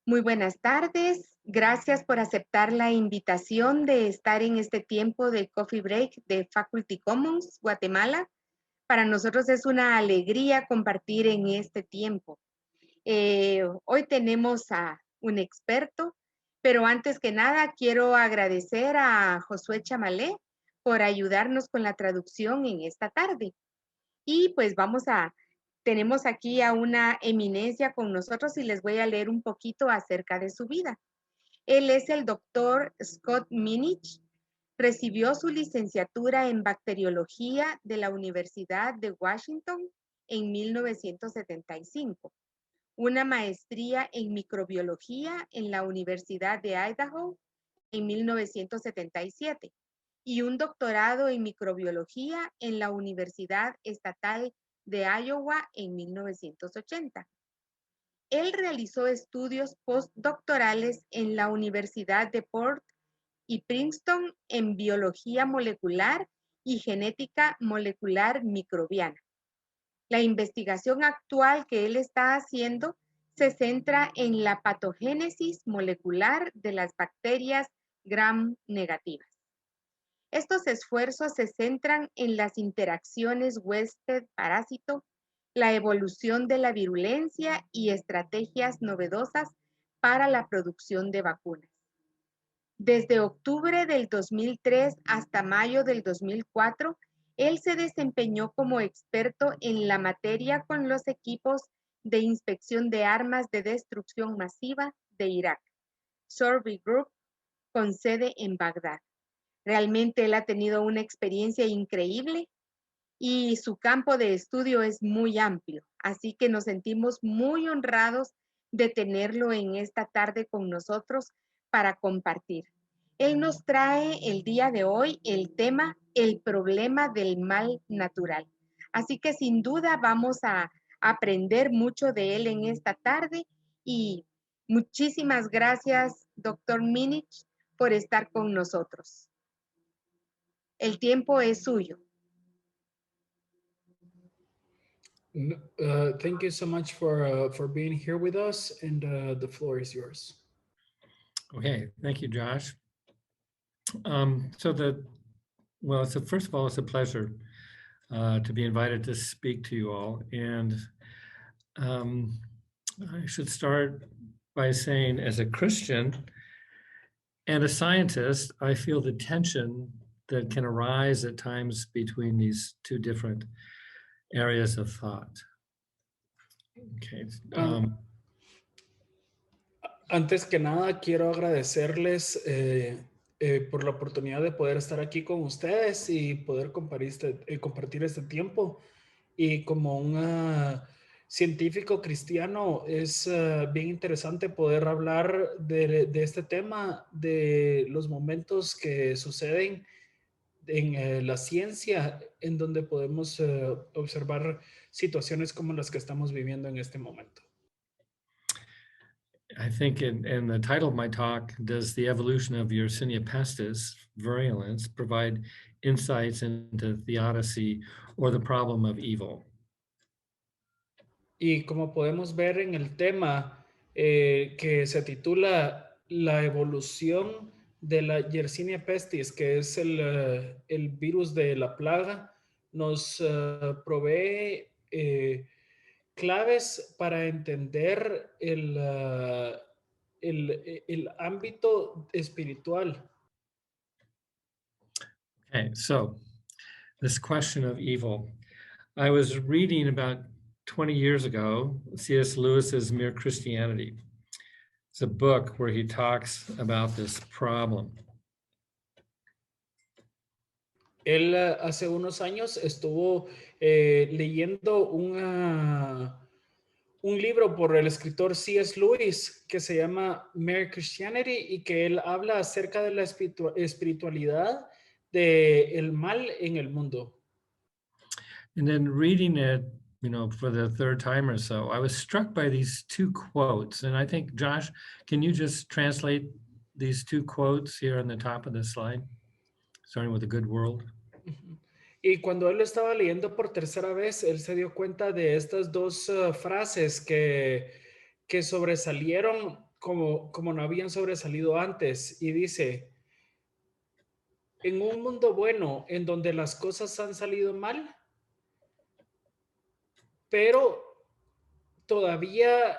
Muy buenas tardes. Gracias por aceptar la invitación de estar en este tiempo de Coffee Break de Faculty Commons, Guatemala. Para nosotros es una alegría compartir en este tiempo. Hoy tenemos a un experto, pero antes que nada quiero agradecer a Josué Chamalé por ayudarnos con la traducción en esta tarde. Y pues tenemos aquí a una eminencia con nosotros y les voy a leer un poquito acerca de su vida. Él es el doctor Scott Minich. Recibió su licenciatura en bacteriología de la Universidad de Washington en 1975, una maestría en microbiología en la Universidad de Idaho en 1977 y un doctorado en microbiología en la Universidad Estatal de Iowa en 1980. Él realizó estudios postdoctorales en la Universidad de Port y Princeton en biología molecular y genética molecular microbiana. La investigación actual que él está haciendo se centra en la patogénesis molecular de las bacterias gram negativas. Estos esfuerzos se centran en las interacciones huésped-parásito, la evolución de la virulencia y estrategias novedosas para la producción de vacunas. Desde octubre del 2003 hasta mayo del 2004, él se desempeñó como experto en la materia con los equipos de inspección de armas de destrucción masiva de Irak, Survey Group, con sede en Bagdad. Realmente él ha tenido una experiencia increíble y su campo de estudio es muy amplio, así que nos sentimos muy honrados de tenerlo en esta tarde con nosotros para compartir. Él nos trae el día de hoy el tema, el problema del mal natural. Así que sin duda vamos a aprender mucho de él en esta tarde y muchísimas gracias, doctor Minich, por estar con nosotros. El tiempo es suyo. Thank you so much for being here with us, and the floor is yours. Okay, thank you, Josh. First of all, it's a pleasure to be invited to speak to you all. And I should start by saying, as a Christian and a scientist, I feel the tension that can arise at times between these two different areas of thought. Okay. Antes que nada, quiero agradecerles por la oportunidad de poder estar aquí con ustedes y poder compartir este tiempo. Y como un científico cristiano, es bien interesante poder hablar de este tema, de los momentos que suceden en la ciencia, en donde podemos observar situaciones como las que estamos viviendo en este momento. I think in the title of my talk, does the evolution of Yersinia pestis virulence provide insights into theodicy or the problem of evil? Y como podemos ver en el tema que se titula La evolución de la Yersinia pestis, que es el virus de la plaga, nos provee claves para entender el ámbito espiritual. Okay, so this question of evil. I was reading about 20 years ago, C.S. Lewis's Mere Christianity. It's a book where he talks about this problem. Él hace unos años estuvo leyendo un libro por el escritor C.S. Lewis que se llama Mere Christianity y que él habla acerca de la espiritualidad del mal en el mundo. And then reading it, for the third time or so, I was struck by these two quotes. And I think, Josh, can you just translate these two quotes here on the top of the slide, starting with the good world? Y cuando él estaba leyendo por tercera vez, él se dio cuenta de estas dos frases que sobresalieron como no habían sobresalido antes. Y dice, en un mundo bueno en donde las cosas han salido mal, pero todavía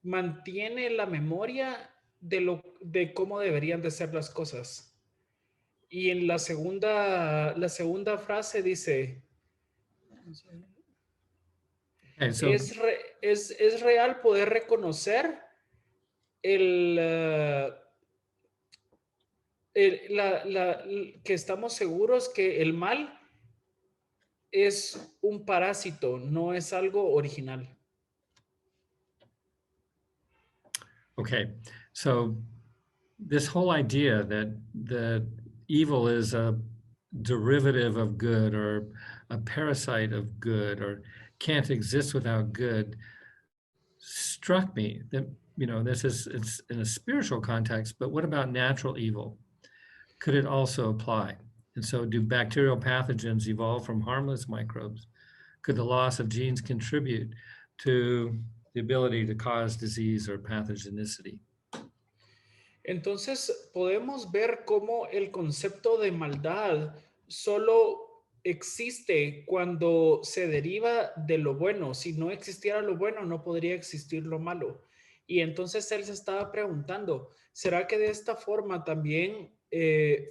mantiene la memoria de cómo deberían de ser las cosas. Y en la segunda frase dice, Okay, so es real poder reconocer el, que estamos seguros que el mal es un parásito, no es algo original. okay, so this whole idea that evil is a derivative of good or a parasite of good or can't exist without good struck me that, you know, it's in a spiritual context, but what about natural evil? Could it also apply? And so do bacterial pathogens evolve from harmless microbes? Could the loss of genes contribute to the ability to cause disease or pathogenicity? Entonces podemos ver cómo el concepto de maldad solo existe cuando se deriva de lo bueno. Si no existiera lo bueno, no podría existir lo malo. Y entonces él se estaba preguntando, ¿será que de esta forma también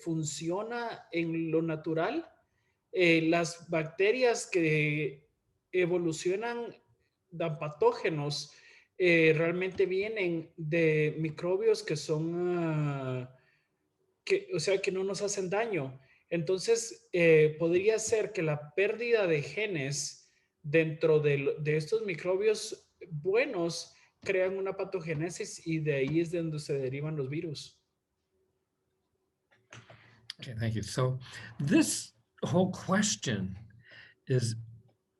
funciona en lo natural? Las bacterias que evolucionan, dan patógenos, realmente vienen de microbios que son, o sea, que no nos hacen daño. Entonces, podría ser que la pérdida de genes dentro de estos microbios buenos crean una patogénesis y de ahí es de donde se derivan los virus. Okay, thank you. So this whole question is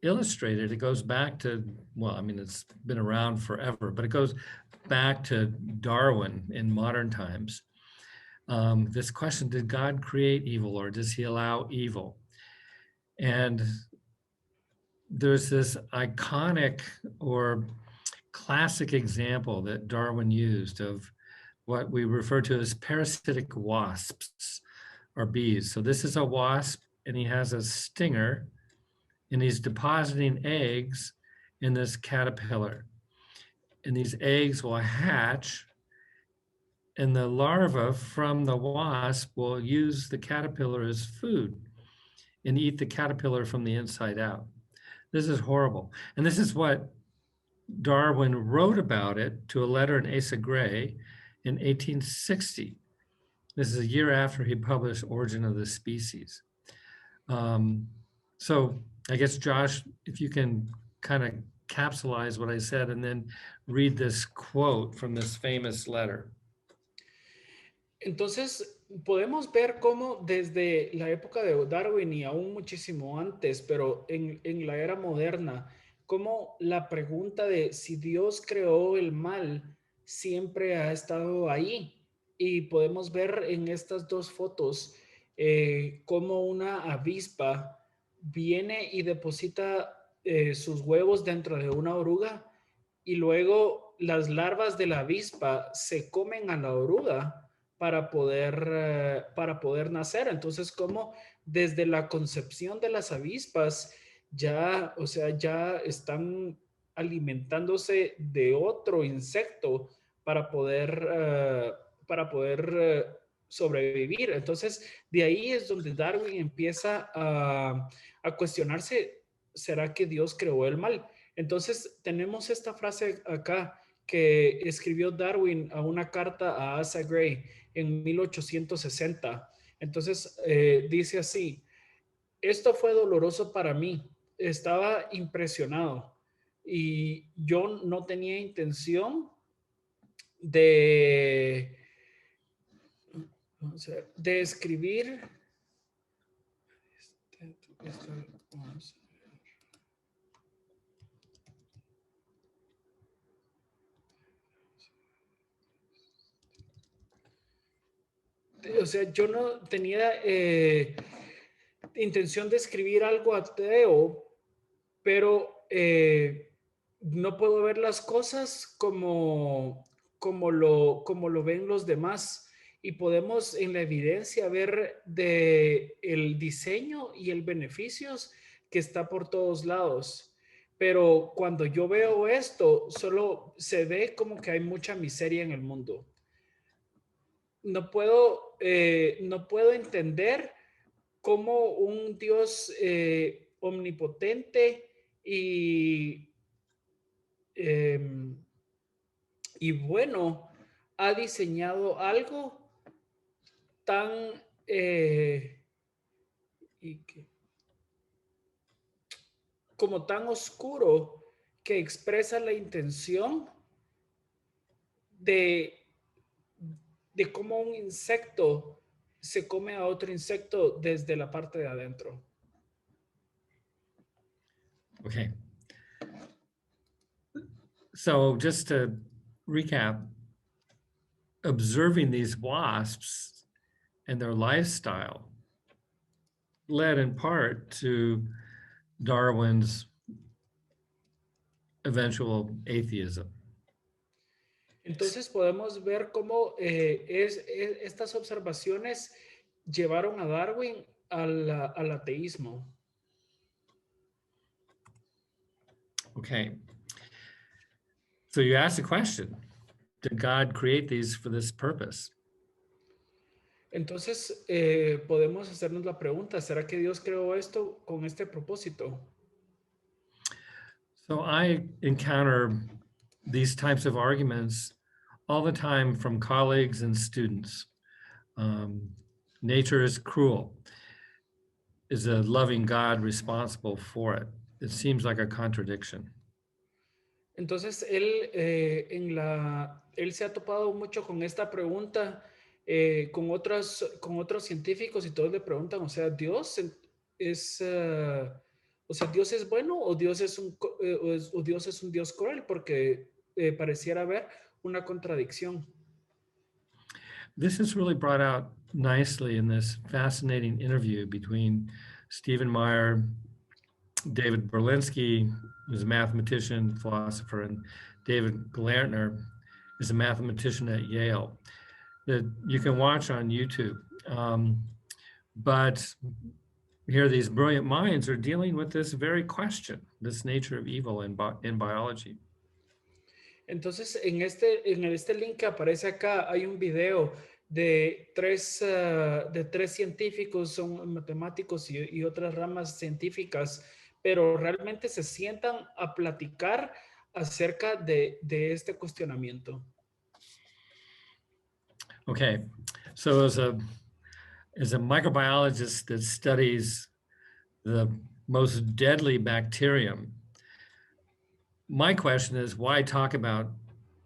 illustrated. It goes back to, well, I mean, it's been around forever, but it goes back to Darwin in modern times. This question, did God create evil or does he allow evil? And there's this iconic or classic example that Darwin used of what we refer to as parasitic wasps or bees. So this is a wasp and he has a stinger and he's depositing eggs in this caterpillar. And these eggs will hatch and the larva from the wasp will use the caterpillar as food and eat the caterpillar from the inside out. This is horrible. And this is what Darwin wrote about it to a letter in Asa Gray in 1860. This is a year after he published Origin of the Species. So I guess, Josh, if you can kind of capsulize what I said and then read this quote from this famous letter. Entonces, podemos ver cómo desde la época de Darwin y aún muchísimo antes, pero en la era moderna, cómo la pregunta de si Dios creó el mal siempre ha estado ahí. Y podemos ver en estas dos fotos cómo una avispa viene y deposita sus huevos dentro de una oruga y luego las larvas de la avispa se comen a la oruga para poder nacer. Entonces, como desde la concepción de las avispas ya, o sea, ya están alimentándose de otro insecto para poder sobrevivir. Entonces, de ahí es donde Darwin empieza a cuestionarse, ¿será que Dios creó el mal? Entonces, tenemos esta frase acá que escribió Darwin a una carta a Asa Gray en 1860. Entonces, dice así, esto fue doloroso para mí, estaba impresionado y yo no tenía intención de escribir. O sea, yo no tenía intención de escribir algo ateo, pero no puedo ver las cosas como como lo ven los demás. Y podemos en la evidencia ver de el diseño y el beneficios que está por todos lados. Pero cuando yo veo esto, solo se ve como que hay mucha miseria en el mundo. No puedo entender cómo un Dios omnipotente em, y bueno ha diseñado algo tan como tan oscuro que expresa la intención de cómo un insecto se come a otro insecto desde la parte de adentro. Okay. So just to recap, observing these wasps and their lifestyle led in part to Darwin's eventual atheism. Entonces podemos ver cómo estas observaciones llevaron a Darwin al ateísmo. Okay. So you ask the question, did God create these for this purpose? Entonces podemos hacernos la pregunta, ¿será que Dios creó esto con este propósito? So I encounter these types of arguments all the time from colleagues and students. Nature is cruel. Is a loving God responsible for it? It seems like a contradiction. Entonces él se ha topado mucho con esta pregunta con otros científicos y todos le preguntan, o sea, ¿Dios es bueno o Dios es un Dios cruel? Porque pareciera haber una contradicción. This is really brought out nicely in this fascinating interview between Stephen Meyer, David Berlinski, who's a mathematician, philosopher, and David Glartner is a mathematician at Yale that you can watch on YouTube. But here these brilliant minds are dealing with this very question, this nature of evil in biology. Entonces, en este link que aparece acá hay un video de tres científicos, son matemáticos y otras ramas científicas, pero realmente se sientan a platicar acerca de este cuestionamiento. Okay, so as a microbiologist that studies the most deadly bacterium, my question is, why talk about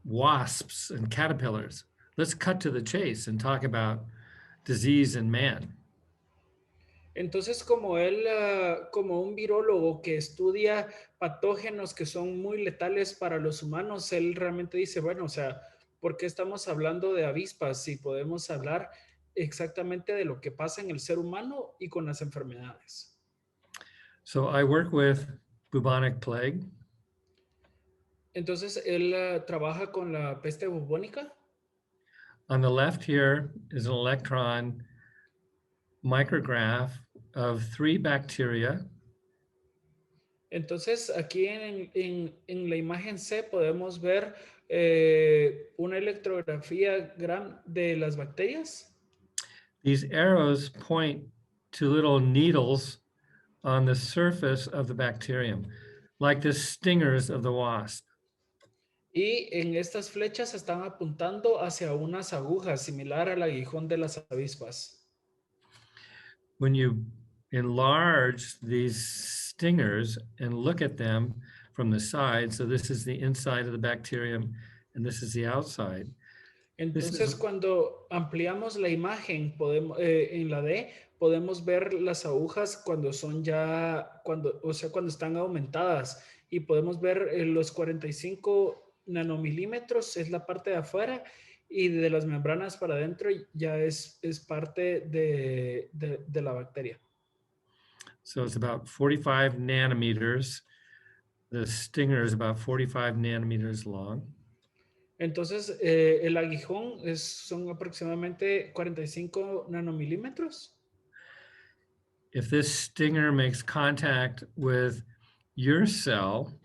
wasps and caterpillars? Let's cut to the chase and talk about disease in man. Entonces, como un virólogo que estudia patógenos que son muy letales para los humanos, él realmente dice, bueno, o sea, ¿por qué estamos hablando de avispas si podemos hablar exactamente de lo que pasa en el ser humano y con las enfermedades? So I work with bubonic plague. Entonces, él trabaja con la peste bubónica. On the left here is an electron micrograph of 3 bacteria. Entonces, aquí en la imagen C podemos ver una electrografía de las bacterias. These arrows point to little needles on the surface of the bacterium, like the stingers of the wasp. Y en estas flechas están apuntando hacia unas agujas similar al aguijón de las avispas. When you enlarge these stingers and look at them from the side, so this is the inside of the bacterium and this is the outside. Entonces, cuando ampliamos la imagen, en la D, podemos ver las agujas cuando están aumentadas y podemos ver los 45 nanomilímetros es la parte de afuera y de las membranas para adentro ya es parte de la bacteria. So it's about 45 nanometers. The stinger is about 45 nanometers long. Entonces, el aguijón son aproximadamente 45 nanomilímetros. If this stinger makes contact with your cell,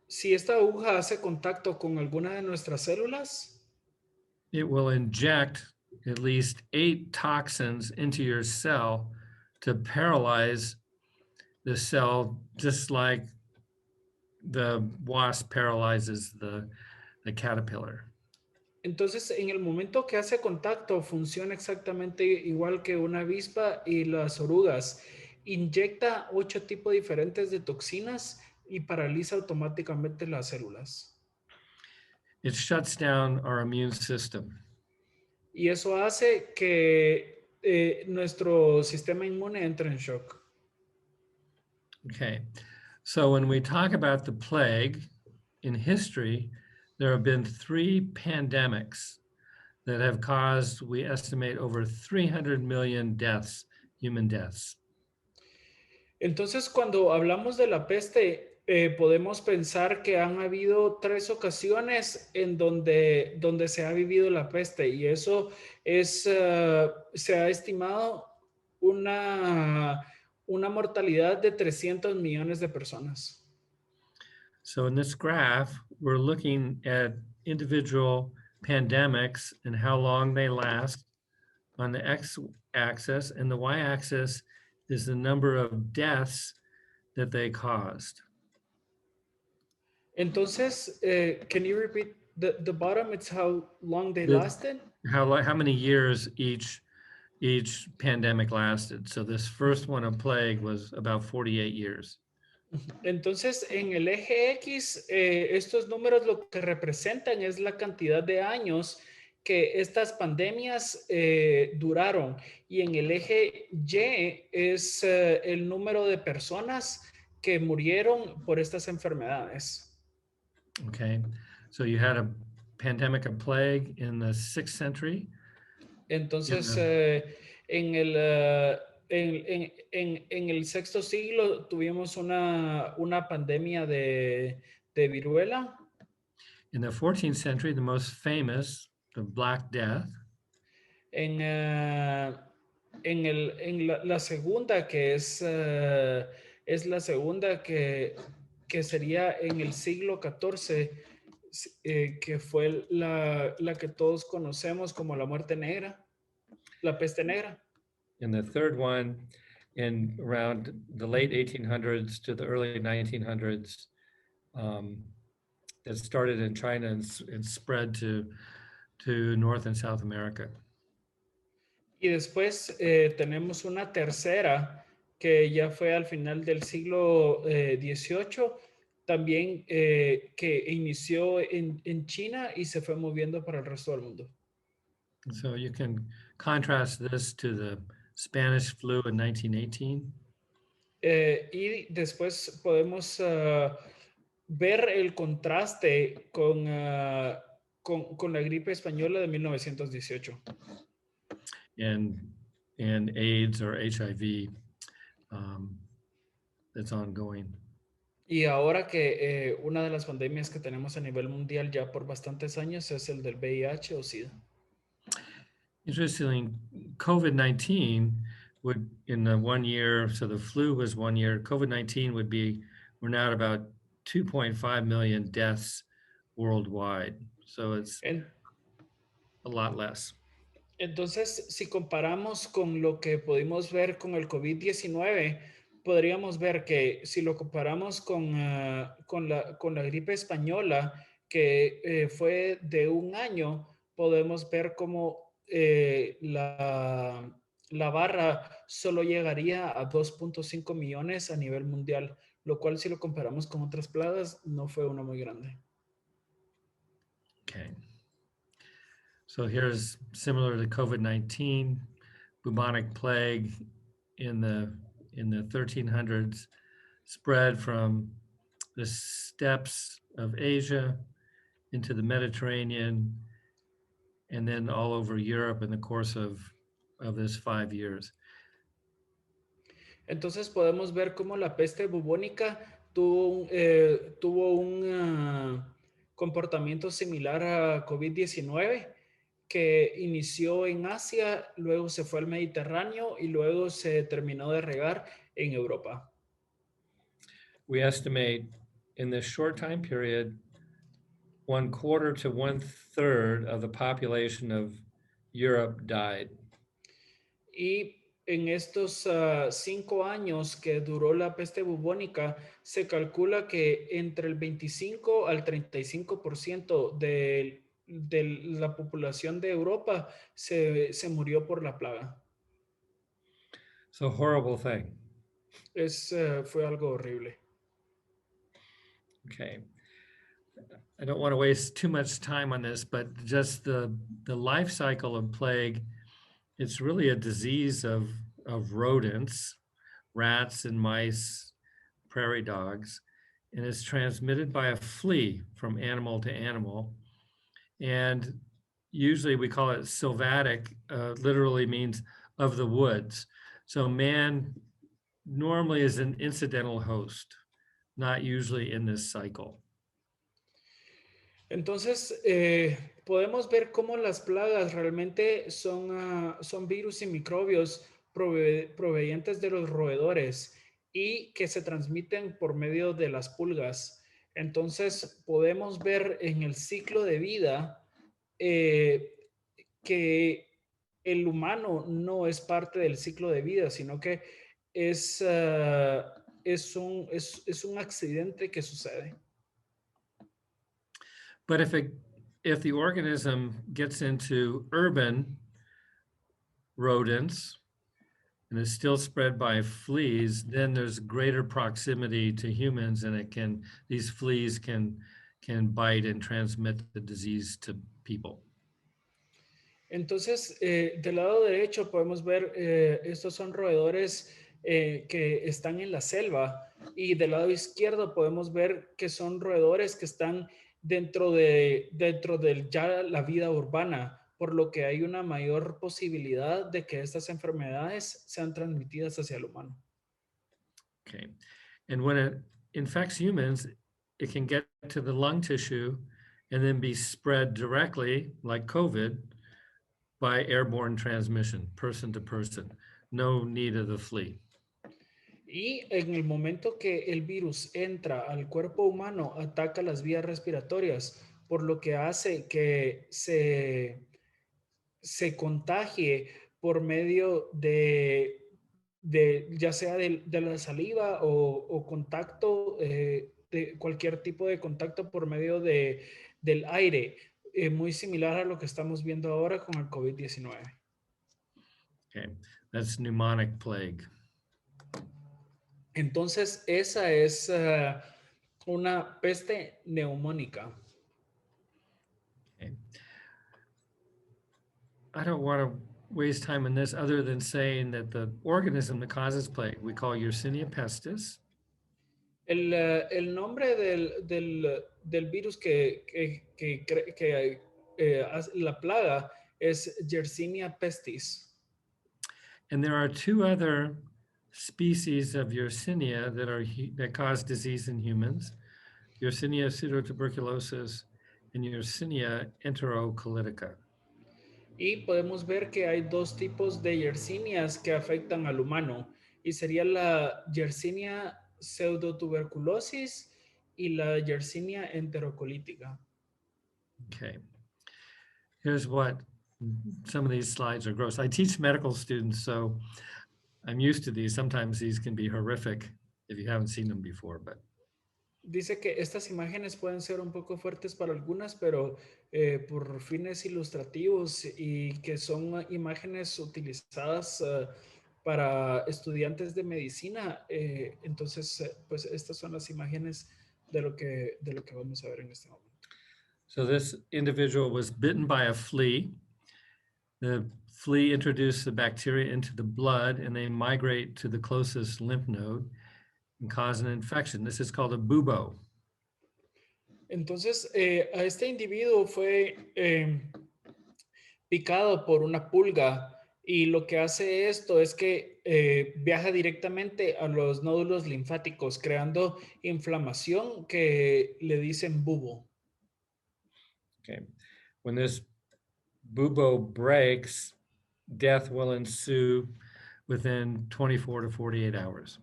Si esta aguja hace contacto con alguna de nuestras células, it will inject at least 8 toxins into your cell to paralyze the cell, just like the wasp paralyzes the caterpillar. entonces en el momento que hace contacto funciona exactamente igual que una avispa y las orugas. Inyecta 8 tipos diferentes de toxinas y paraliza automáticamente las células. It shuts down our immune system. Y eso hace que nuestro sistema inmune entre en shock. Okay, so when we talk about the plague in history, there have been 3 pandemics that have caused, we estimate, over 300 million deaths, human deaths. Entonces, cuando hablamos de la peste, podemos pensar que han habido 3 ocasiones en donde se ha vivido la peste y eso se ha estimado una mortalidad de 300 millones de personas. So in this graph, we're looking at individual pandemics and how long they last on the x-axis, and the y-axis is the number of deaths that they caused. Entonces, can you repeat the bottom? It's how long they The- lasted. How many years each pandemic lasted? So this first one, a plague, was about 48 years. Entonces, en el eje X, estos números lo que representan es la cantidad de años que estas pandemias duraron. Y en el eje Y es el número de personas que murieron por estas enfermedades. Okay, so you had a pandemic, a plague in the 6th century. Entonces, en el sexto siglo tuvimos una pandemia de viruela. In the 14th century, the most famous, the Black Death. En la segunda, que es la segunda que sería en el siglo XIV, que fue la que todos conocemos como la muerte negra, la peste negra. And the third one in around the late 1800s to the early 1900s, that started in China and spread to North and South America. Y después tenemos una tercera que ya fue al final del siglo XVIII, también que inició en China y se fue moviendo para el resto del mundo. So you can contrast this to the Spanish flu in 1918. Y después podemos ver el contraste con la gripe española de 1918. And AIDS or HIV that's ongoing. Y ahora que una de las pandemias que tenemos a nivel mundial ya por bastantes años es el del VIH o SIDA. Interestingly, COVID-19 would, in the 1 year, so the flu was 1 year, COVID-19 would be, we're now at about 2.5 million deaths worldwide. So it's a lot less. Entonces, si comparamos con lo que pudimos ver con el COVID-19, podríamos ver que si lo comparamos con la gripe española, que fue de 1 año, podemos ver cómo la barra solo llegaría a 2.5 millones a nivel mundial, lo cual si lo comparamos con otras plagas, no fue una muy grande. Okay. So here's similar to COVID-19, bubonic plague in the 1300s, spread from the steppes of Asia into the Mediterranean, and then all over Europe in the course of this 5 years. Entonces podemos ver cómo la peste bubónica tuvo un comportamiento similar a COVID-19 que inició en Asia, luego se fue al Mediterráneo y luego se terminó de regar en Europa. We estimate in this short time period, 1/4 to 1/3 of the population of Europe died. Y en estos 5 años que duró la peste bubónica, se calcula que entre el 25 al 35% de la población de Europa se murió por la plaga. It's a horrible thing. Fue algo horrible. Okay. I don't want to waste too much time on this, but just the life cycle of plague, it's really a disease of rodents, rats and mice, prairie dogs, and it's transmitted by a flea from animal to animal. And usually we call it sylvatic, literally means of the woods. So man normally is an incidental host, not usually in this cycle. Entonces, podemos ver cómo las plagas realmente son virus y microbios provenientes de los roedores y que se transmiten por medio de las pulgas. Entonces, podemos ver en el ciclo de vida que el humano no es parte del ciclo de vida, sino que es un accidente que sucede. But if the organism gets into urban rodents and is still spread by fleas, then there's greater proximity to humans, and these fleas can bite and transmit the disease to people. Entonces, del lado derecho podemos ver, estos son roedores que están en la selva, y del lado izquierdo podemos ver que son roedores que están dentro de ya la vida urbana, por lo que hay una mayor posibilidad de que estas enfermedades sean transmitidas hacia el humano. Okay. And when it infects humans, it can get to the lung tissue and then be spread directly, like COVID, by airborne transmission, person to person. No need of the flea. Y en el momento que el virus entra al cuerpo humano, ataca las vías respiratorias, por lo que hace que se contagie por medio de ya sea de la saliva o contacto, de cualquier tipo de contacto por medio del aire, muy similar a lo que estamos viendo ahora con el COVID-19. Okay, that's pneumonic plague. Entonces, esa es una peste neumónica. Okay. I don't want to waste time on this other than saying that the organism that causes plague, we call Yersinia pestis. El nombre del virus que hace la plaga es Yersinia pestis. And there are two other species of Yersinia that cause disease in humans, Yersinia pseudotuberculosis and Yersinia enterocolitica. Y podemos ver que hay dos tipos de Yersinias que afectan al humano, y sería la Yersinia pseudotuberculosis y la Yersinia enterocolítica. Okay. Here's what some of these slides are gross. I teach medical students, so I'm used to these. Sometimes these can be horrific if you haven't seen them before, but. Dice que estas imágenes pueden ser un poco fuertes para algunas, pero por fines ilustrativos, y que son imágenes utilizadas para estudiantes de medicina. Entonces, pues estas son las imágenes de lo que vamos a ver en este momento. So this individual was bitten by a flea. The flea introduced the bacteria into the blood, and they migrate to the closest lymph node and cause an infection. This is called a bubo. Entonces, a este individuo fue picado por una pulga, y lo que hace esto es que viaja directamente a los nódulos linfáticos, creando inflamación que le dicen bubo. Okay. When this bubo breaks, death will ensue within 24 to 48 hours.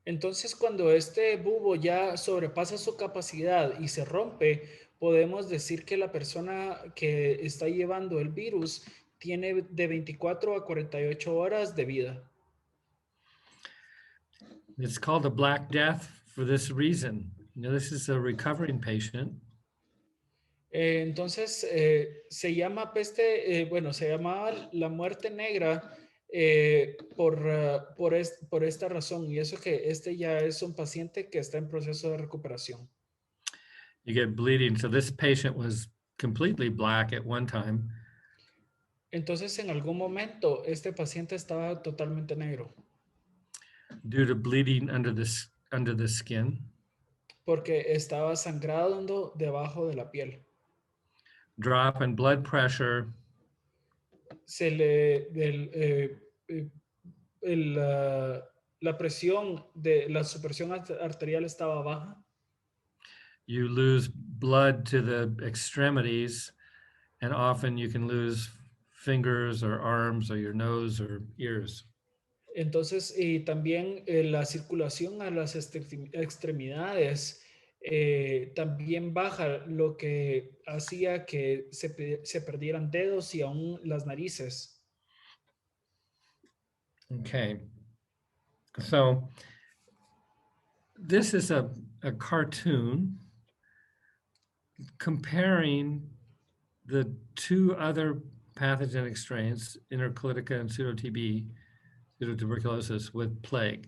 Entonces, cuando este bubo ya sobrepasa su capacidad y se rompe, podemos decir que la persona que está llevando el virus tiene de 24 a 48 horas de vida. It's called a Black Death for this reason. You know, this is a recovering patient. Entonces, se llama se llamaba la muerte negra por esta razón. Y eso que este ya es un paciente que está en proceso de recuperación. You get bleeding. So this patient was completely black at one time. Entonces, en algún momento, este paciente estaba totalmente negro. Due to bleeding under the skin. Porque estaba sangrando debajo de la piel. Drop in blood pressure. La presión de la supresión arterial estaba baja. You lose blood to the extremities, and often you can lose fingers or arms or your nose or ears. Entonces, y también la circulación a las extremidades también baja, lo que hacía que se perdieran dedos y aún las narices. Okay. So this is a cartoon comparing the two other pathogenic strains, intercolitica and pseudo-TB, pseudotuberculosis, with plague.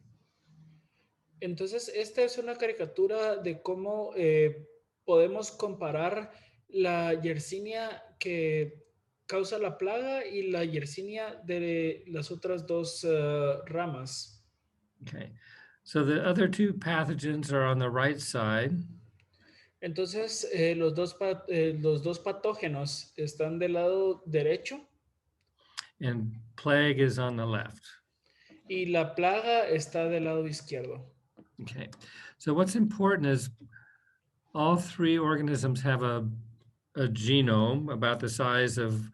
Entonces, esta es una caricatura de cómo podemos comparar la Yersinia que causa la plaga y la Yersinia de las otras dos ramas. Okay, so the other two pathogens are on the right side. Entonces, los dos patógenos están del lado derecho. And plague is on the left. Y la plaga está del lado izquierdo. Okay, so what's important is all three organisms have a genome about the size of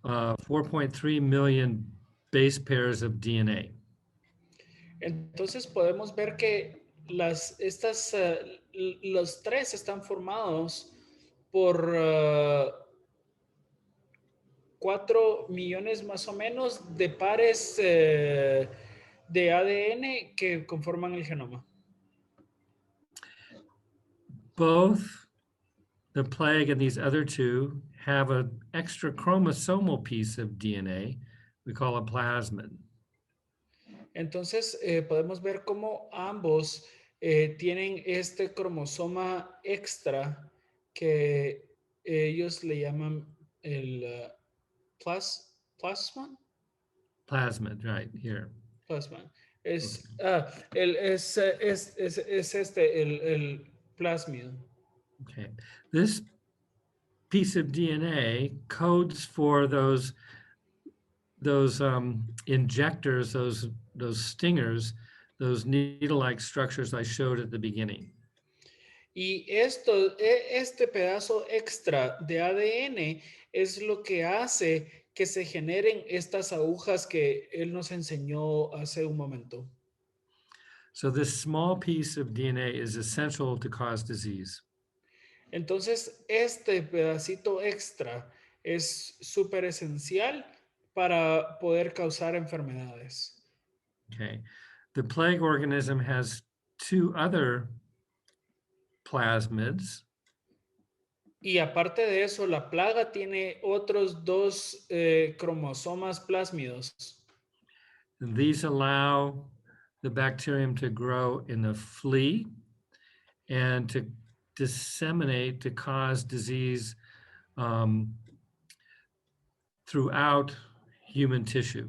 4.3 million base pairs of DNA. Entonces podemos ver que los tres están formados por 4 millones más o menos de pares de ADN que conforman el genoma. Both the plague and these other two have an extra chromosomal piece of DNA we call a plasmid. Entonces podemos ver cómo ambos tienen este cromosoma extra que ellos le llaman el plasmid. Plasmid, right here. Plasmid. Es el plasmid. Okay, this piece of DNA codes for those injectors, those stingers, those needle-like structures I showed at the beginning. Y este pedazo extra de ADN es lo que hace que se generen estas agujas que él nos enseñó hace un momento. So this small piece of DNA is essential to cause disease. Entonces, este pedacito extra es súper esencial para poder causar enfermedades. Okay. The plague organism has two other plasmids. Y aparte de eso, la plaga tiene otros dos cromosomas plásmidos. These allow the bacterium to grow in the flea and to disseminate, to cause disease throughout human tissue.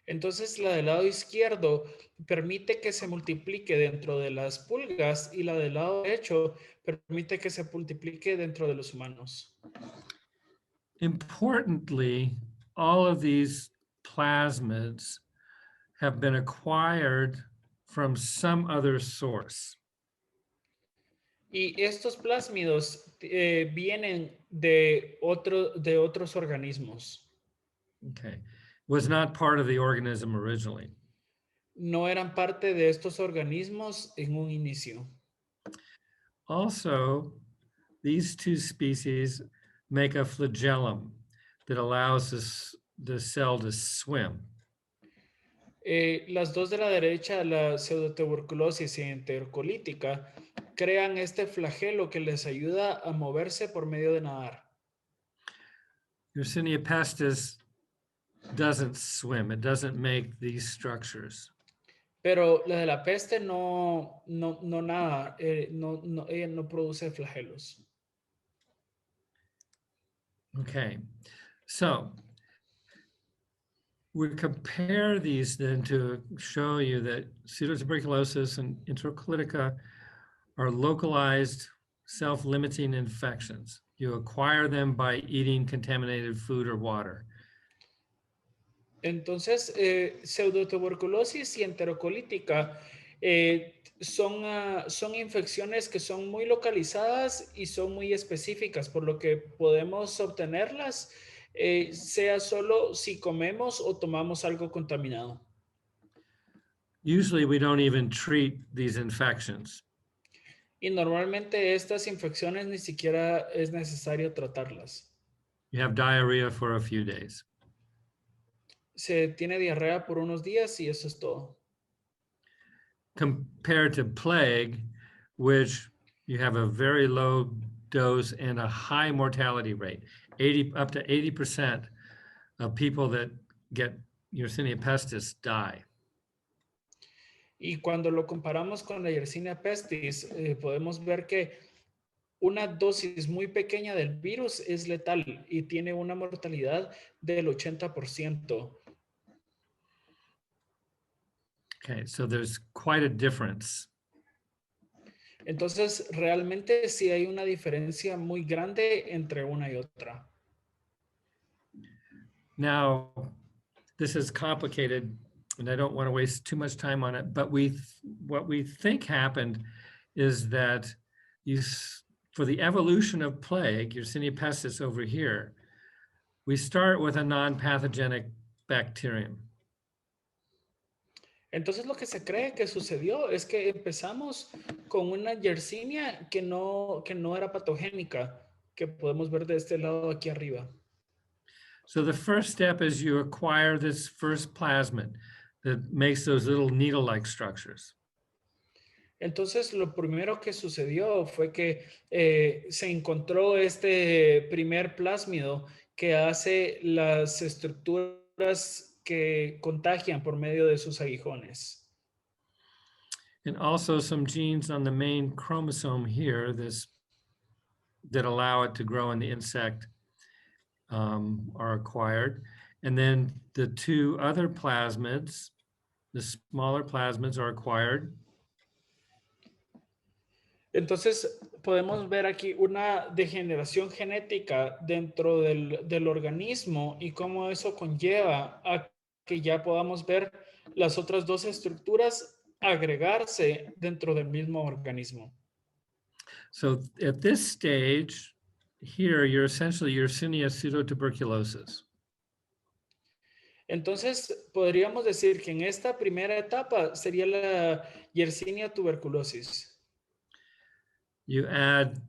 Entonces, la del lado izquierdo permite que se multiplique dentro de las pulgas y la del lado derecho permite que se multiplique dentro de los humanos. Importantly, all of these plasmids have been acquired from some other source. Y estos plásmidos vienen de otros organismos. Okay. Was not part of the organism originally. No eran parte de estos organismos en un inicio. Also, these two species make a flagellum that allows the cell to swim. Las dos de la derecha, la pseudotuberculosis y enterocolítica, crean este flagelo que les ayuda a moverse por medio de nadar. Yersinia pestis doesn't swim. It doesn't make these structures. Pero la de la peste no nada, ella no produce flagelos. Okay, so we compare these then to show you that pseudotuberculosis and enterocolitica are localized self-limiting infections. You acquire them by eating contaminated food or water. Entonces, pseudotuberculosis y enterocolítica son infecciones que son muy localizadas y son muy específicas, por lo que podemos obtenerlas, sea solo si comemos o tomamos algo contaminado. Usually we don't even treat these infections. Y normalmente estas infecciones ni siquiera es necesario tratarlas. You have diarrhea for a few days. Se tiene diarrea por unos días y eso es todo. Compared to plague, which you have a very low dose and a high mortality rate, up to 80% of people that get Yersinia pestis die. Y cuando lo comparamos con la Yersinia pestis, podemos ver que una dosis muy pequeña del virus es letal y tiene una mortalidad del 80%. Okay, so there's quite a difference. Entonces, realmente sí hay una diferencia muy grande entre una y otra. Now, this is complicated, and I don't want to waste too much time on it, but what we think happened is that for the evolution of plague, Yersinia pestis over here, we start with a non-pathogenic bacterium. Entonces lo que se cree que sucedió es que empezamos con una Yersinia que no era patogénica, que podemos ver de este lado aquí arriba. So the first step is you acquire this first plasmid that makes those little needle-like structures. Entonces lo primero que sucedió fue que se encontró este primer plásmido que hace las estructuras que contagian por medio de sus aguijones. And also some genes on the main chromosome here that allow it to grow in the insect are acquired. And then the two other plasmids, the smaller plasmids, are acquired. Entonces podemos ver aquí una degeneración genética dentro del organismo y cómo eso conlleva a que ya podamos ver las otras dos estructuras agregarse dentro del mismo organismo. So at this stage, here you're essentially Yersinia pseudotuberculosis. Entonces podríamos decir que en esta primera etapa sería la Yersinia tuberculosis. You add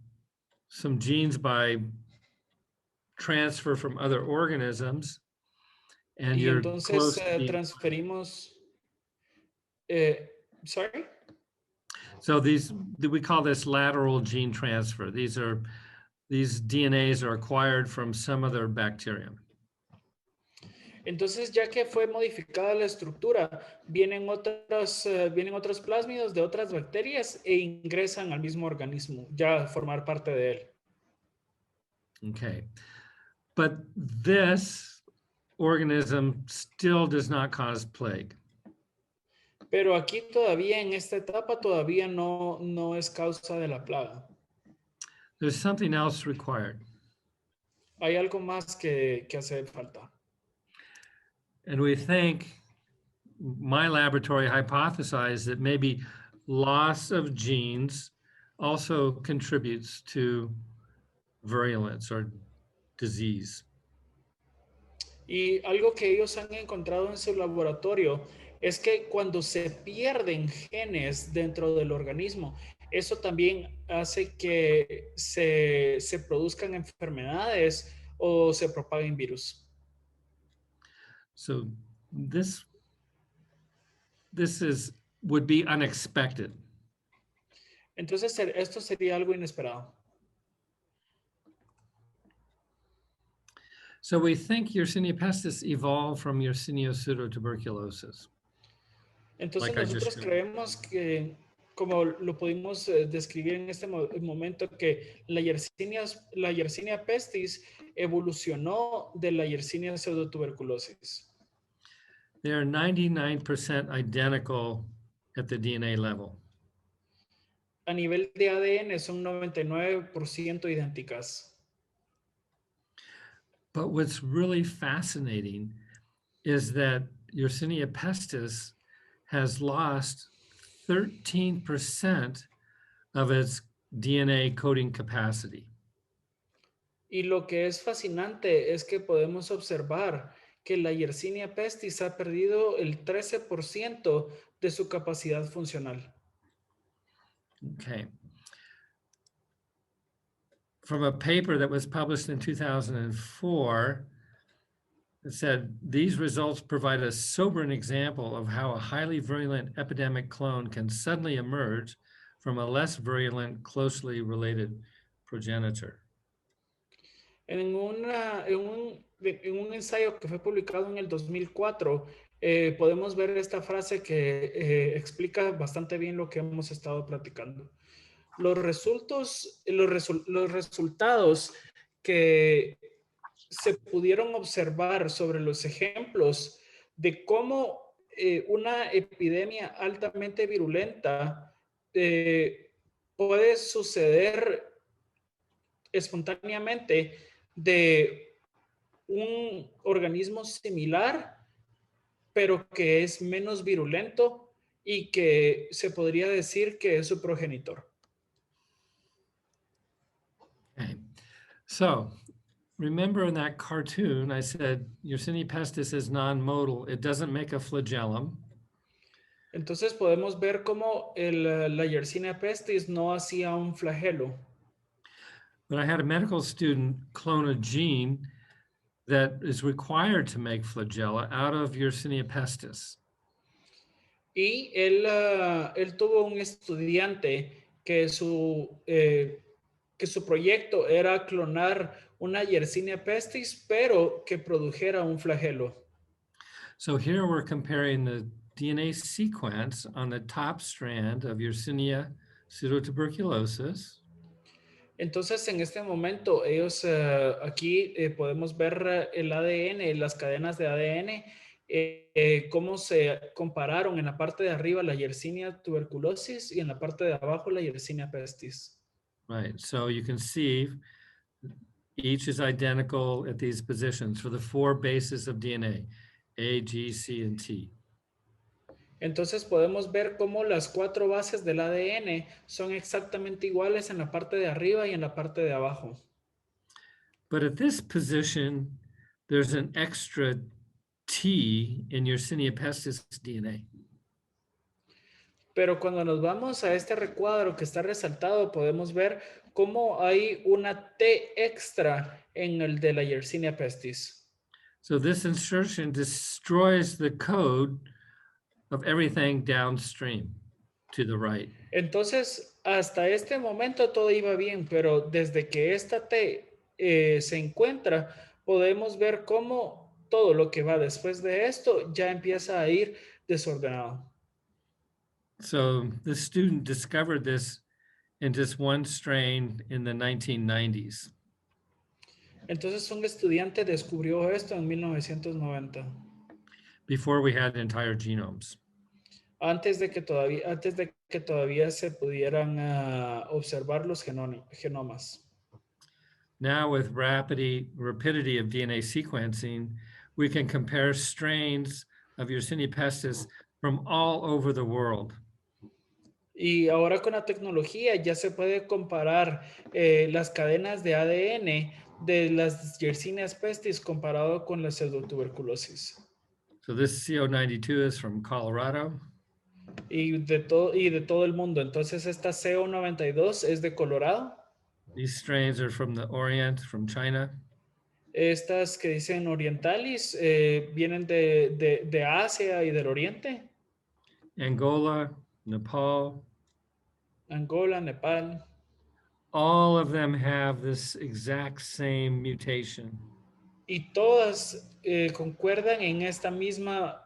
some genes by transfer from other organisms, and Y you're entonces close to the, transferimos, sorry? so we call this lateral gene transfer. These DNAs are acquired from some other bacterium. Entonces, ya que fue modificada la estructura, vienen otros plásmidos de otras bacterias e ingresan al mismo organismo, ya a formar parte de él. Okay. But this organism still does not cause plague. Pero aquí todavía, en esta etapa, todavía no es causa de la plaga. There's something else required. Hay algo más que hace falta. And we think, my laboratory hypothesized that maybe loss of genes also contributes to virulence or disease. Y algo que ellos han encontrado en su laboratorio es que cuando se pierden genes dentro del organismo, eso también hace que se produzcan enfermedades o se propaguen virus. So this would be unexpected. Entonces, esto sería algo inesperado. So we think Yersinia pestis evolved from Yersinia pseudotuberculosis. Entonces Like I just nosotros showed. creemos que, como lo pudimos describir en este momento, que la Yersinia pestis evolucionó de la Yersinia pseudotuberculosis. They are 99% identical at the DNA level. A nivel de ADN son 99% idénticas. But what's really fascinating is that Yersinia pestis has lost 13% of its DNA coding capacity. Y lo que es fascinante es que podemos observar que la Yersinia pestis ha perdido el 13% de su capacidad funcional. Okay. From a paper that was published in 2004, it said, these results provide a sobering example of how a highly virulent epidemic clone can suddenly emerge from a less virulent, closely related progenitor. En un ensayo que fue publicado en el 2004, podemos ver esta frase que explica bastante bien lo que hemos estado platicando. Los resultados que se pudieron observar sobre los ejemplos de cómo una epidemia altamente virulenta puede suceder espontáneamente de un organismo similar, pero que es menos virulento y que se podría decir que es su progenitor. Okay. So remember in that cartoon, I said Yersinia pestis is non-modal. It doesn't make a flagellum. Entonces podemos ver cómo la Yersinia pestis no hacía un flagelo. But I had a medical student clone a gene that is required to make flagella out of Yersinia pestis. Y él tuvo un estudiante que su proyecto era clonar una Yersinia pestis, pero que produjera un flagelo. So here we're comparing the DNA sequence on the top strand of Yersinia pseudotuberculosis. Entonces, en este momento, ellos aquí podemos ver el ADN, las cadenas de ADN, cómo se compararon en la parte de arriba la Yersinia tuberculosis y en la parte de abajo la Yersinia pestis. Right, so you can see each is identical at these positions for the 4 bases of DNA, A, G, C, and T. Entonces podemos ver cómo las 4 bases del ADN son exactamente iguales en la parte de arriba y en la parte de abajo. But at this position, there's an extra T in Yersinia pestis DNA. Pero cuando nos vamos a este recuadro que está resaltado, podemos ver cómo hay una T extra en el de la Yersinia pestis. So this insertion destroys the code of everything downstream to the right. Entonces, hasta este momento todo iba bien, pero desde que esta T se encuentra, podemos ver cómo todo lo que va después de esto ya empieza a ir desordenado. So the student discovered this in just one strain in the 1990s. Entonces, un estudiante descubrió esto en 1990. Before we had entire genomes. Antes de que todavía se pudieran observar los genomas. Now with rapidity of DNA sequencing, we can compare strains of Yersinia pestis from all over the world. Y ahora con la tecnología ya se puede comparar las cadenas de ADN de las Yersinia pestis comparado con la pseudotuberculosis. So this CO92 is from Colorado. Y de todo el mundo. Entonces esta CO92 es de Colorado. These strains are from the Orient, from China. Estas que dicen orientalis vienen de Asia y del Oriente. Angola, Nepal, Angola, Nepal. all of them have this exact same mutation. Y todas concuerdan en esta misma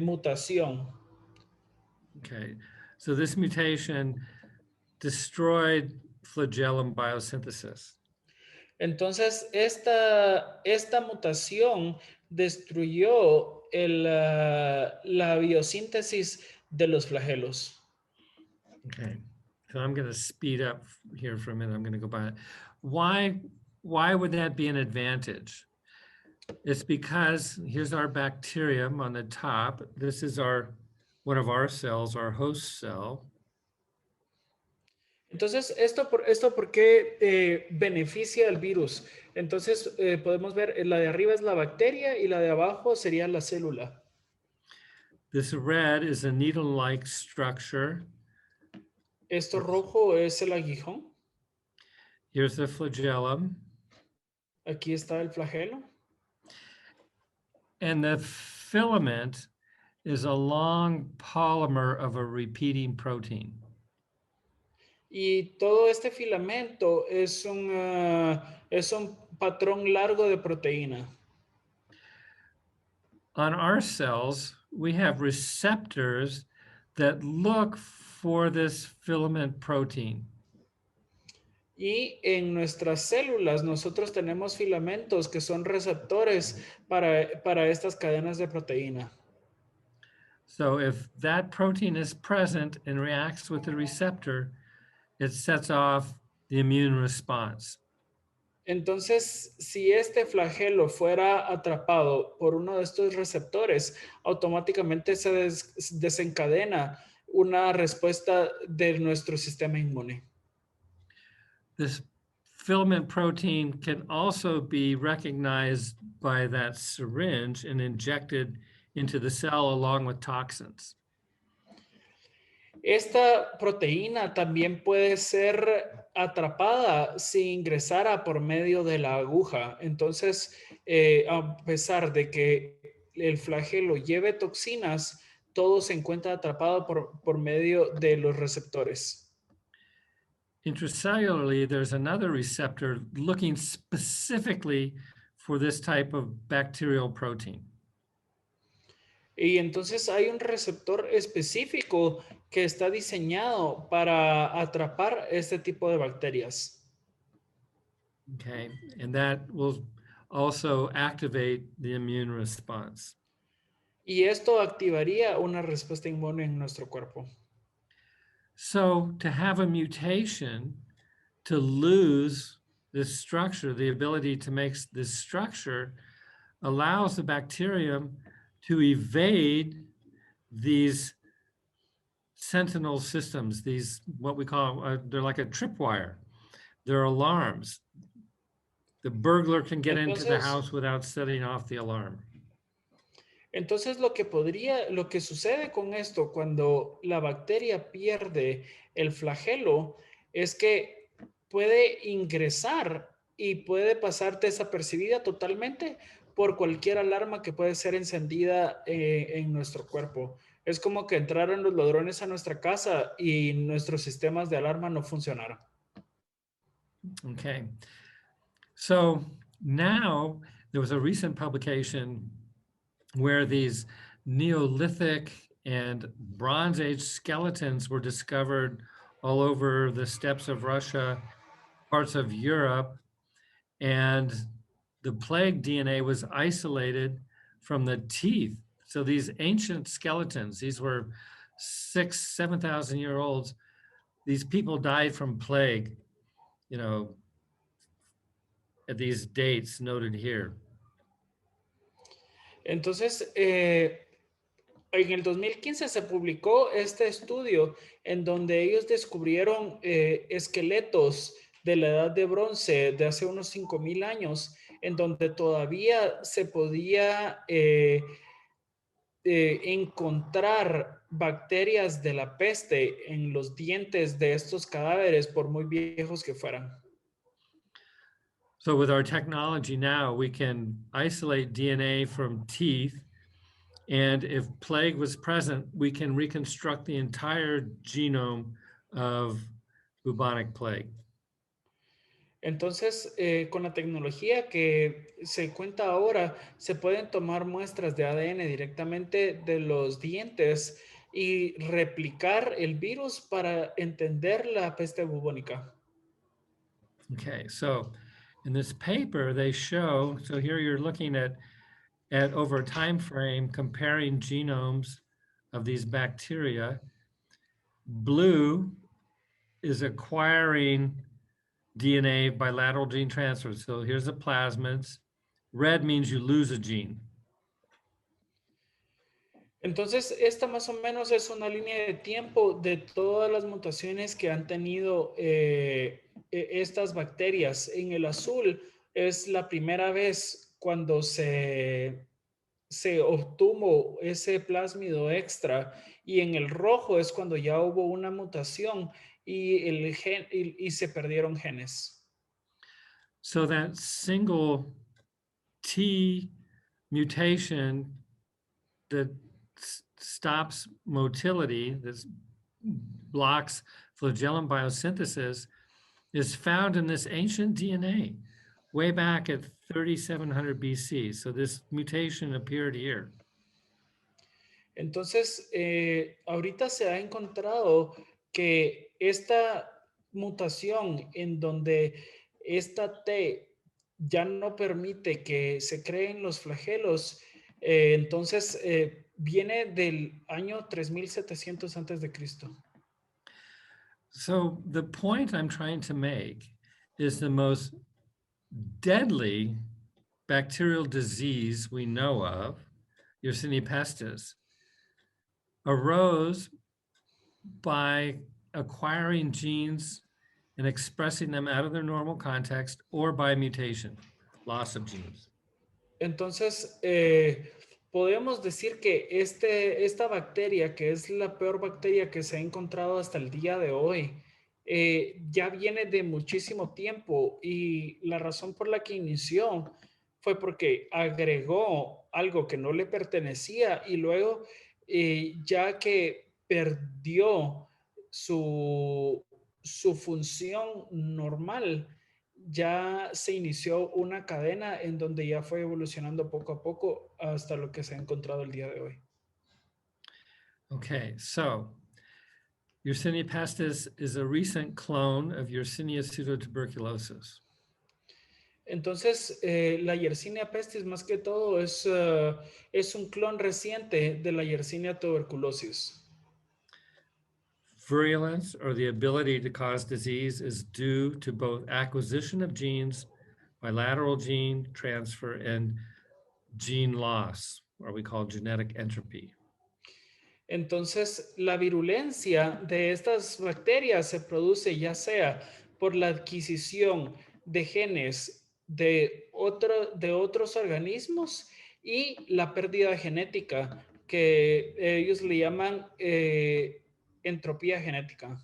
mutación. Okay, so this mutation destroyed flagellum biosynthesis. Entonces, esta mutación destruyó la biosíntesis de los flagelos. Okay, so I'm going to speed up here for a minute. I'm going to go by it. Why would that be an advantage? It's because here's our bacterium on the top. This is one of our cells, our host cell. Entonces, ¿esto por qué beneficia al virus? Entonces, podemos ver, la de arriba es la bacteria y la de abajo sería la célula. This red is a needle-like structure. Esto rojo es el aguijón. Here's the flagellum. Aquí está el flagelo. And the filament is a long polymer of a repeating protein. Y todo este filamento es un patrón largo de proteína. On our cells, we have receptors that look for this filament protein. Y en nuestras células nosotros tenemos filamentos que son receptores para estas cadenas de proteína. So if that protein is present and reacts with the receptor, it sets off the immune response. Entonces, si este flagelo fuera atrapado por uno de estos receptores, automáticamente se desencadena una respuesta de nuestro sistema inmune. This filament protein can also be recognized by that syringe and injected into the cell along with toxins. Esta proteína también puede ser atrapada si ingresara por medio de la aguja. Entonces, a pesar de que el flagelo lleve toxinas, todo se encuentra atrapado por medio de los receptores. Intracellularly, there's another receptor looking specifically for this type of bacterial protein. Y entonces hay un receptor específico que está diseñado para atrapar este tipo de bacterias. Okay, and that will also activate the immune response. Y esto activaría una respuesta inmune en nuestro cuerpo. So to have a mutation, to lose this structure, the ability to make this structure allows the bacterium to evade these sentinel systems, these, what we call, they're like a tripwire. They're alarms. The burglar can get into the house without setting off the alarm. Entonces lo que sucede con esto cuando la bacteria pierde el flagelo es que puede ingresar y puede pasar desapercibida totalmente por cualquier alarma que puede ser encendida en nuestro cuerpo. Es como que entraran los ladrones a nuestra casa y nuestros sistemas de alarma no funcionaran. Okay. So now there was a recent publication where these Neolithic and Bronze Age skeletons were discovered all over the steppes of Russia, parts of Europe, and the plague DNA was isolated from the teeth. So these ancient skeletons, these were 7,000 year olds. These people died from plague, you know, at these dates noted here. Entonces, en el 2015 se publicó este estudio en donde ellos descubrieron esqueletos de la edad de bronce de hace unos 5,000 años, en donde todavía se podía encontrar bacterias de la peste en los dientes de estos cadáveres, por muy viejos que fueran. So with our technology now, we can isolate DNA from teeth. And if plague was present, we can reconstruct the entire genome of bubonic plague. Entonces, con la tecnología que se cuenta ahora, se pueden tomar muestras de ADN directamente de los dientes y replicar el virus para entender la peste bubónica. Okay, so in this paper, they show, so here you're looking at over a time frame comparing genomes of these bacteria. Blue is acquiring DNA bilateral gene transfer. So here's the plasmids. Red means you lose a gene. Entonces, esta más o menos es una línea de tiempo de todas las mutaciones que han tenido estas bacterias. En el azul es la primera vez cuando se obtuvo ese plásmido extra, y en el rojo es cuando ya hubo una mutación y se perdieron genes. So that single T mutation that stops motility, that blocks flagellum biosynthesis, is found in this ancient DNA way back at 3700 BC. So this mutation appeared here. Entonces, ahorita se ha encontrado que esta mutación en donde esta T ya no permite que se creen los flagelos, entonces viene del año 3700 antes de Cristo. So the point I'm trying to make is the most deadly bacterial disease we know of, Yersinia pestis, arose by acquiring genes and expressing them out of their normal context or by mutation, loss of genes. Entonces, podemos decir que esta bacteria, que es la peor bacteria que se ha encontrado hasta el día de hoy, ya viene de muchísimo tiempo, y la razón por la que inició fue porque agregó algo que no le pertenecía, y luego ya que perdió su función normal, ya se inició una cadena en donde ya fue evolucionando poco a poco hasta lo que se ha encontrado el día de hoy. Okay, so Yersinia pestis is a recent clone of Yersinia pseudotuberculosis. Entonces, la Yersinia pestis más que todo es un clon reciente de la Yersinia tuberculosis. Virulence, or the ability to cause disease, is due to both acquisition of genes, bilateral gene transfer, and gene loss, or we call genetic entropy. Entonces, la virulencia de estas bacterias se produce ya sea por la adquisición de genes de otros organismos y la pérdida genética, que ellos le llaman entropía genética.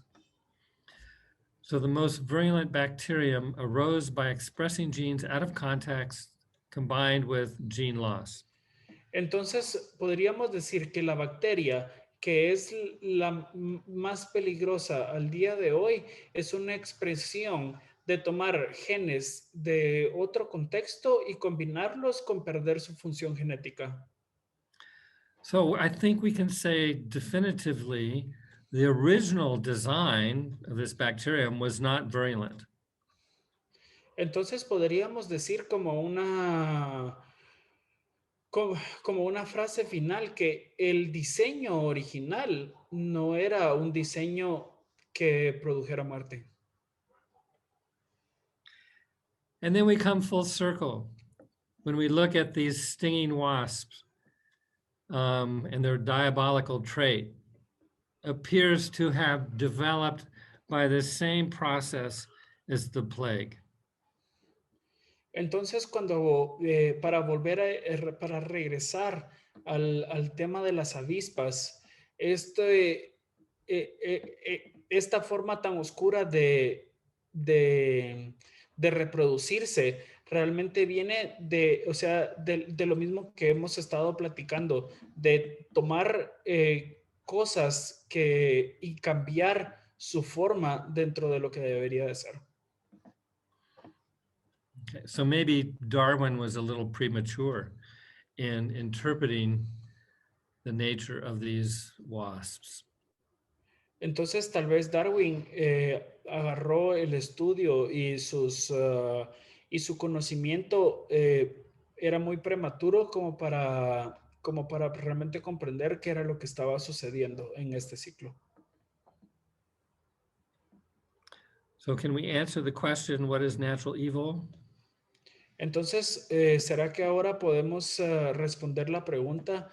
So the most virulent bacterium arose by expressing genes out of context combined with gene loss. Entonces, podríamos decir que la bacteria que es la más peligrosa al día de hoy es una expresión de tomar genes de otro contexto y combinarlos con perder su función genética. So I think we can say definitively the original design of this bacterium was not virulent. Entonces podríamos decir como una frase final que el diseño original no era un diseño que produjera muerte. And then we come full circle when we look at these stinging wasps. and their diabolical trait appears to have developed by the same process as the plague. Entonces, para volver para regresar al tema de las avispas, esta forma tan oscura de reproducirse realmente viene o sea, de lo mismo que hemos estado platicando, de tomar cosas y cambiar su forma dentro de lo que debería de ser. Okay, so maybe Darwin was a little premature in interpreting the nature of these wasps. Entonces, tal vez Darwin agarró el estudio y su conocimiento era muy prematuro como para realmente comprender qué era lo que estaba sucediendo en este ciclo. So can we answer the question, what is natural evil? Entonces, ¿será que ahora podemos responder la pregunta,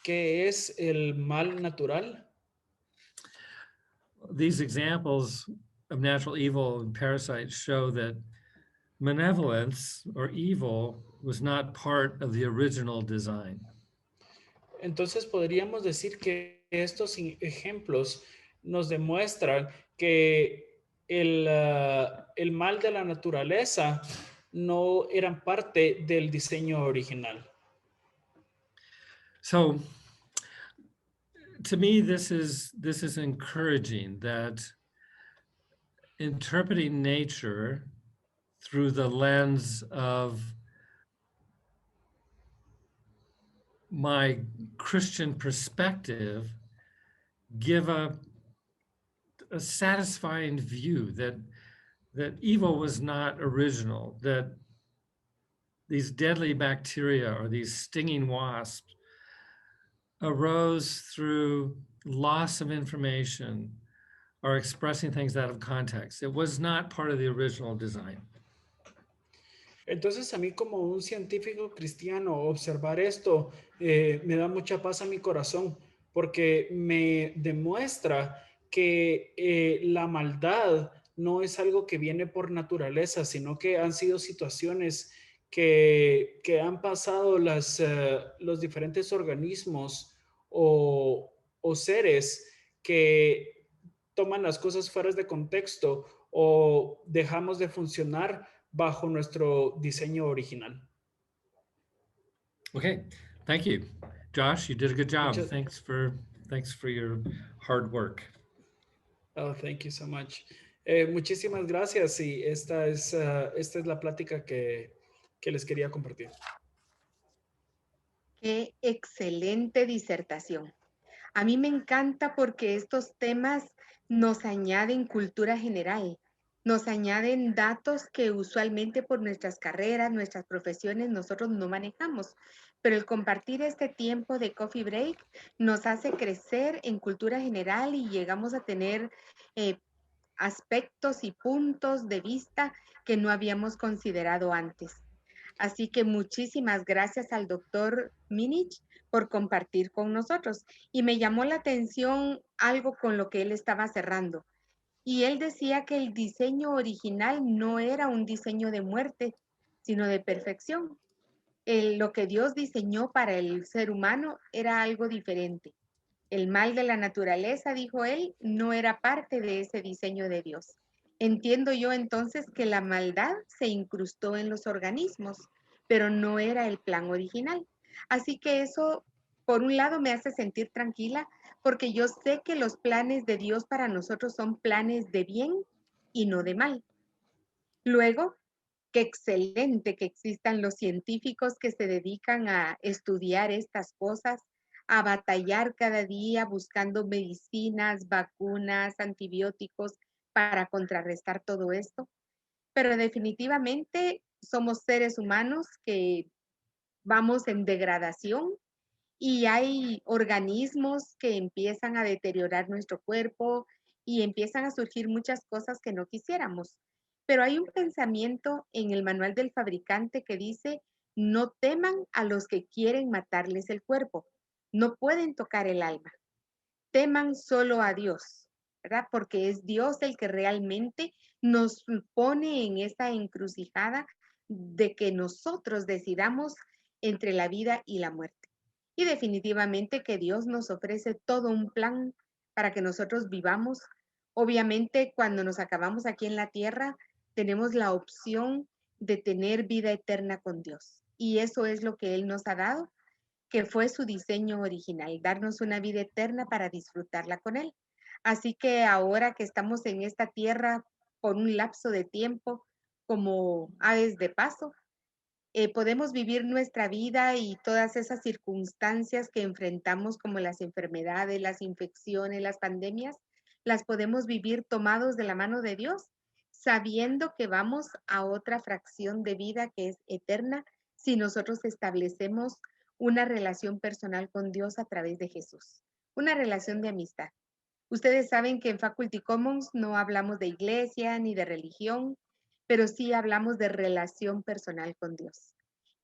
¿qué es el mal natural? These examples of natural evil and parasites show that malevolence or evil was not part of the original design. Entonces podríamos decir que estos ejemplos nos demuestran que el mal de la naturaleza no eran parte del diseño original. So to me, this is encouraging that interpreting nature through the lens of my Christian perspective give a satisfying view that evil was not original, that these deadly bacteria or these stinging wasps arose through loss of information or expressing things out of context. It was not part of the original design. Entonces a mí como un científico cristiano observar esto me da mucha paz a mi corazón porque me demuestra que la maldad no es algo que viene por naturaleza, sino que han sido situaciones que han pasado los diferentes organismos o seres que toman las cosas fuera de contexto o dejamos de funcionar bajo nuestro diseño original. Okay, thank you. Josh, you did a good job. Muchas- Thanks for your hard work. Oh, thank you so much. Muchísimas gracias y esta es la plática que les quería compartir. Qué excelente disertación. A mí me encanta porque estos temas nos añaden cultura general, nos añaden datos que usualmente por nuestras carreras, nuestras profesiones, nosotros no manejamos. Pero el compartir este tiempo de coffee break nos hace crecer en cultura general y llegamos a tener aspectos y puntos de vista que no habíamos considerado antes. Así que muchísimas gracias al doctor Minich por compartir con nosotros. Y me llamó la atención algo con lo que él estaba cerrando. Y él decía que el diseño original no era un diseño de muerte, sino de perfección. Lo que Dios diseñó para el ser humano era algo diferente. El mal de la naturaleza, dijo él, no era parte de ese diseño de Dios. Entiendo yo entonces que la maldad se incrustó en los organismos, pero no era el plan original. Así que eso, por un lado, me hace sentir tranquila porque yo sé que los planes de Dios para nosotros son planes de bien y no de mal. Luego, qué excelente que existan los científicos que se dedican a estudiar estas cosas, a batallar cada día buscando medicinas, vacunas, antibióticos para contrarrestar todo esto. Pero definitivamente somos seres humanos que vamos en degradación y hay organismos que empiezan a deteriorar nuestro cuerpo y empiezan a surgir muchas cosas que no quisiéramos. Pero hay un pensamiento en el manual del fabricante que dice, no teman a los que quieren matarles el cuerpo, no pueden tocar el alma. Teman solo a Dios, ¿verdad? Porque es Dios el que realmente nos pone en esta encrucijada de que nosotros decidamos entre la vida y la muerte. Y definitivamente que Dios nos ofrece todo un plan para que nosotros vivamos. Obviamente, cuando nos acabamos aquí en la tierra, tenemos la opción de tener vida eterna con Dios. Y eso es lo que Él nos ha dado, que fue su diseño original, darnos una vida eterna para disfrutarla con Él. Así que ahora que estamos en esta tierra por un lapso de tiempo como aves de paso, podemos vivir nuestra vida y todas esas circunstancias que enfrentamos como las enfermedades, las infecciones, las pandemias, las podemos vivir tomados de la mano de Dios, sabiendo que vamos a otra fracción de vida que es eterna si nosotros establecemos una relación personal con Dios a través de Jesús, una relación de amistad. Ustedes saben que en Faculty Commons no hablamos de iglesia ni de religión, pero sí hablamos de relación personal con Dios.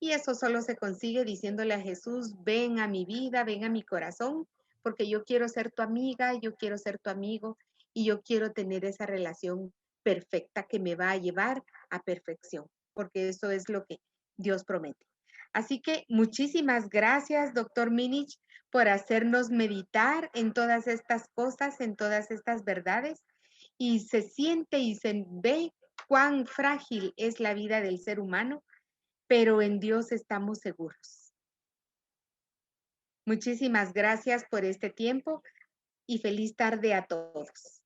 Y eso solo se consigue diciéndole a Jesús, ven a mi vida, ven a mi corazón, porque yo quiero ser tu amiga, yo quiero ser tu amigo y yo quiero tener esa relación perfecta que me va a llevar a perfección, porque eso es lo que Dios promete. Así que muchísimas gracias, doctor Minich, por hacernos meditar en todas estas cosas, en todas estas verdades, y se siente y se ve cuán frágil es la vida del ser humano, pero en Dios estamos seguros. Muchísimas gracias por este tiempo y feliz tarde a todos.